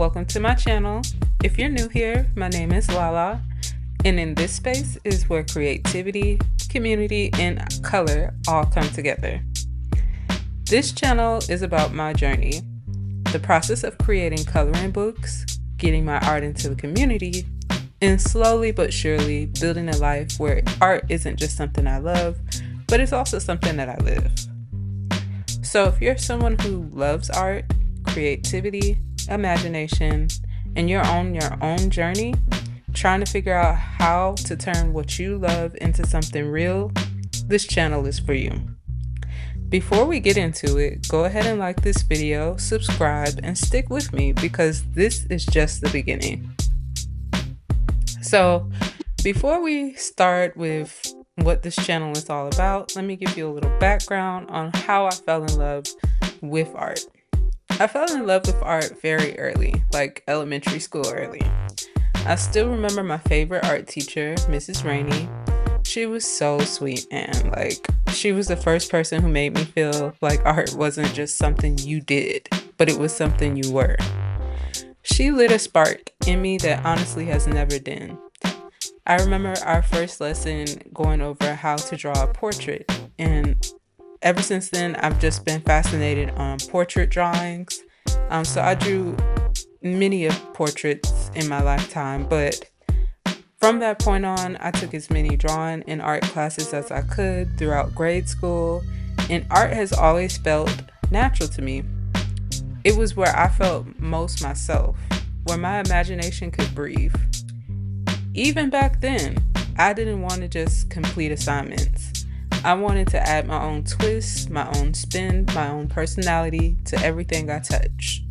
welcome to my channel. If you're new here, my name is Lala, and in this space is where creativity, community, and color all come together. This channel is about my journey, the process of creating coloring books, getting my art into the community, and slowly but surely building a life where art isn't just something I love, but it's also something that I live. So if you're someone who loves art, creativity, imagination, and you're on your own journey, trying to figure out how to turn what you love into something real, this channel is for you. Before we get into it, go ahead and like this video, subscribe, and stick with me because this is just the beginning. So before we start with what this channel is all about, let me give you a little background on how I fell in love with art. I fell in love with art very early, like elementary school early. I still remember my favorite art teacher, Mrs. Rainey. She was so sweet, and she was the first person who made me feel like art wasn't just something you did, but it was something you were. She lit a spark in me that honestly has never dimmed. I remember our first lesson going over how to draw a portrait, and ever since then I've just been fascinated on portrait drawings. So I drew many of portraits in my lifetime, but from that point on I took as many drawing and art classes as I could throughout grade school, and art has always felt natural to me. It was where I felt most myself, where my imagination could breathe. Even back then, I didn't want to just complete assignments. I wanted to add my own twist, my own spin, my own personality to everything I touched.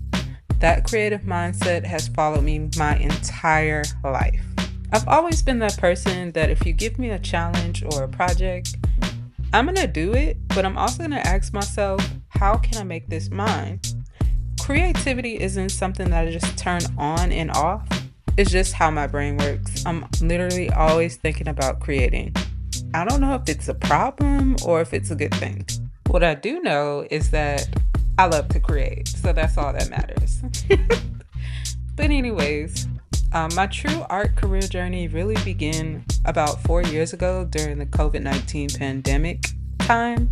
That creative mindset has followed me my entire life. I've always been that person that if you give me a challenge or a project, I'm gonna do it, but I'm also gonna ask myself, how can I make this mine? Creativity isn't something that I just turn on and off. It's just how my brain works. I'm literally always thinking about creating. I don't know if it's a problem or if it's a good thing. What I do know is that I love to create, so that's all that matters. But anyways, my true art career journey really began about 4 years ago during the COVID-19 pandemic time.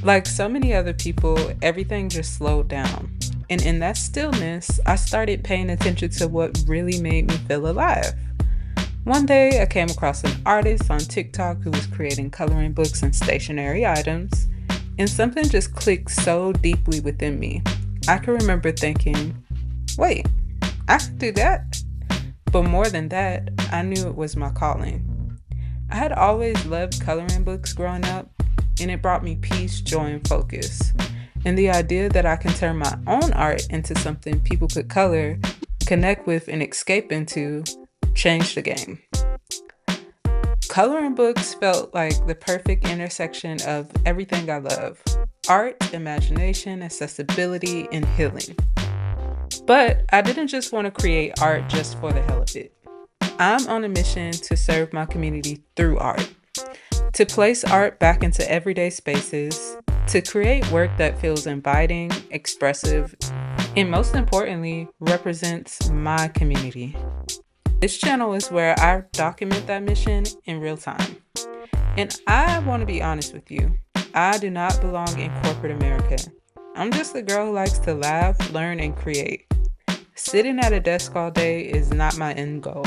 Like so many other people, everything just slowed down. And in that stillness, I started paying attention to what really made me feel alive. One day, I came across an artist on TikTok who was creating coloring books and stationery items, and something just clicked so deeply within me. I can remember thinking, wait, I could do that? But more than that, I knew it was my calling. I had always loved coloring books growing up, and it brought me peace, joy, and focus. And the idea that I can turn my own art into something people could color, connect with, and escape into changed the game. Coloring books felt like the perfect intersection of everything I love: art, imagination, accessibility, and healing. But I didn't just want to create art just for the hell of it. I'm on a mission to serve my community through art, to place art back into everyday spaces, to create work that feels inviting, expressive, and most importantly, represents my community. This channel is where I document that mission in real time. And I want to be honest with you, I do not belong in corporate America. I'm just a girl who likes to laugh, learn, and create. Sitting at a desk all day is not my end goal.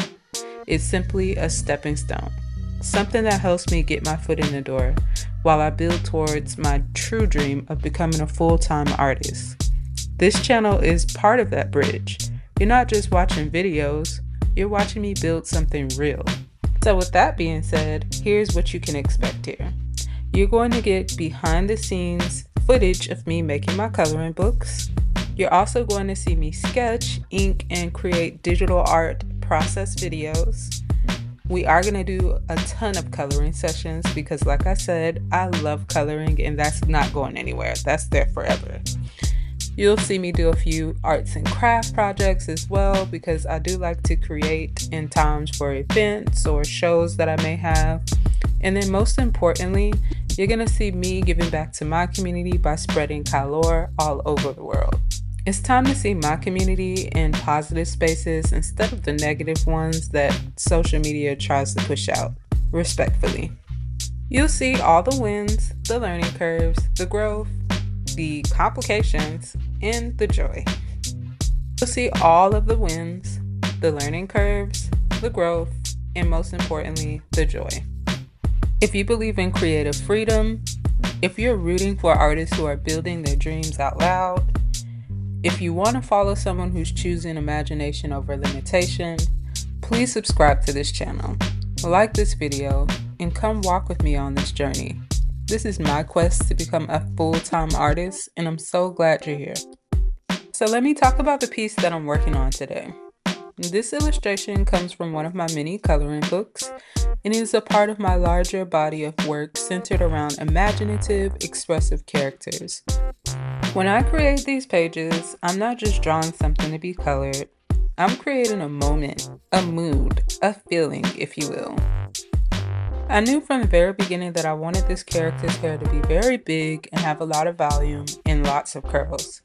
It's simply a stepping stone. Something that helps me get my foot in the door while I build towards my true dream of becoming a full-time artist. This channel is part of that bridge. You're not just watching videos, you're watching me build something real. So with that being said, here's what you can expect here. You're going to get behind the scenes footage of me making my coloring books. You're also going to see me sketch, ink, and create digital art process videos. We are going to do a ton of coloring sessions because, like I said, I love coloring and that's not going anywhere. That's there forever. You'll see me do a few arts and craft projects as well because I do like to create in times for events or shows that I may have. And then most importantly, you're going to see me giving back to my community by spreading Kalor all over the world. It's time to see my community in positive spaces instead of the negative ones that social media tries to push out, respectfully. You'll see all the wins, the learning curves, the growth, the complications, and the joy. You'll see all of the wins, the learning curves, the growth, and most importantly, the joy. If you believe in creative freedom, if you're rooting for artists who are building their dreams out loud, if you want to follow someone who's choosing imagination over limitation, please subscribe to this channel, like this video, and come walk with me on this journey. This is my quest to become a full-time artist, and I'm so glad you're here. So let me talk about the piece that I'm working on today. This illustration comes from one of my mini coloring books, and it is a part of my larger body of work centered around imaginative, expressive characters. When I create these pages, I'm not just drawing something to be colored. I'm creating a moment, a mood, a feeling, if you will. I knew from the very beginning that I wanted this character's hair to be very big and have a lot of volume and lots of curls.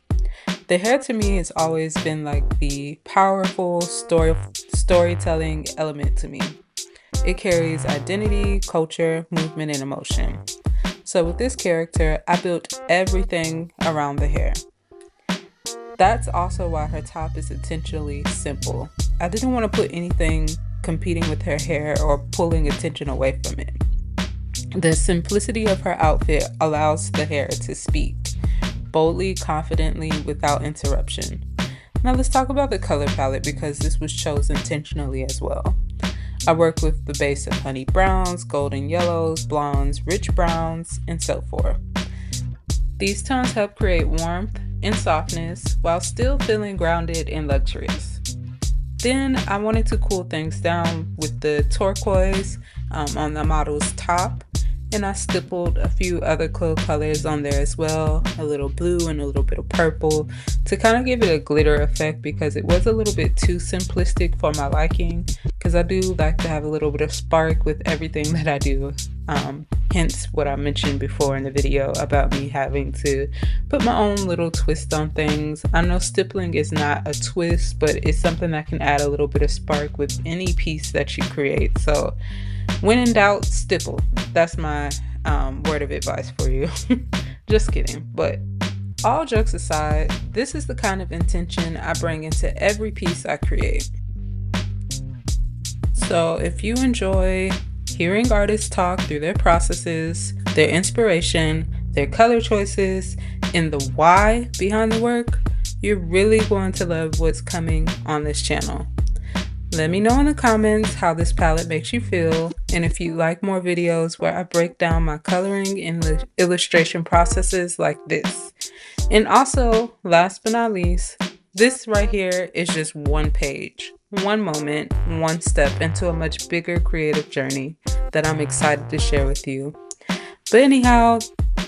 The hair to me has always been like the powerful storytelling element to me. It carries identity, culture, movement, and emotion. So with this character, I built everything around the hair. That's also why her top is intentionally simple. I didn't want to put anything competing with her hair or pulling attention away from it. The simplicity of her outfit allows the hair to speak boldly, confidently, without interruption. Now let's talk about the color palette because this was chosen intentionally as well. I work with the base of honey browns, golden yellows, blondes, rich browns, and so forth. These tones help create warmth and softness while still feeling grounded and luxurious. Then I wanted to cool things down with the turquoise on the model's top, and I stippled a few other cool colors on there as well, a little blue and a little bit of purple to kind of give it a glitter effect because it was a little bit too simplistic for my liking, because I do like to have a little bit of spark with everything that I do. Hence what I mentioned before in the video about me having to put my own little twist on things. I know stippling is not a twist, but it's something that can add a little bit of spark with any piece that you create. So when in doubt, stipple. That's my word of advice for you. Just kidding. But all jokes aside, this is the kind of intention I bring into every piece I create. So if you enjoy hearing artists talk through their processes, their inspiration, their color choices, and the why behind the work, you're really going to love what's coming on this channel. Let me know in the comments how this palette makes you feel, and if you like more videos where I break down my coloring and the illustration processes like this. And also, last but not least, this right here is just one page, one moment, one step into a much bigger creative journey that I'm excited to share with you. But anyhow,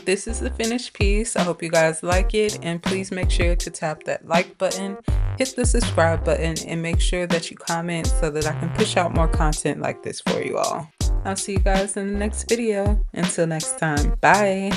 this is the finished piece. I hope you guys like it, and please make sure to tap that like button, hit the subscribe button, and make sure that you comment so that I can push out more content like this for you all. I'll see you guys in the next video. Until next time, bye.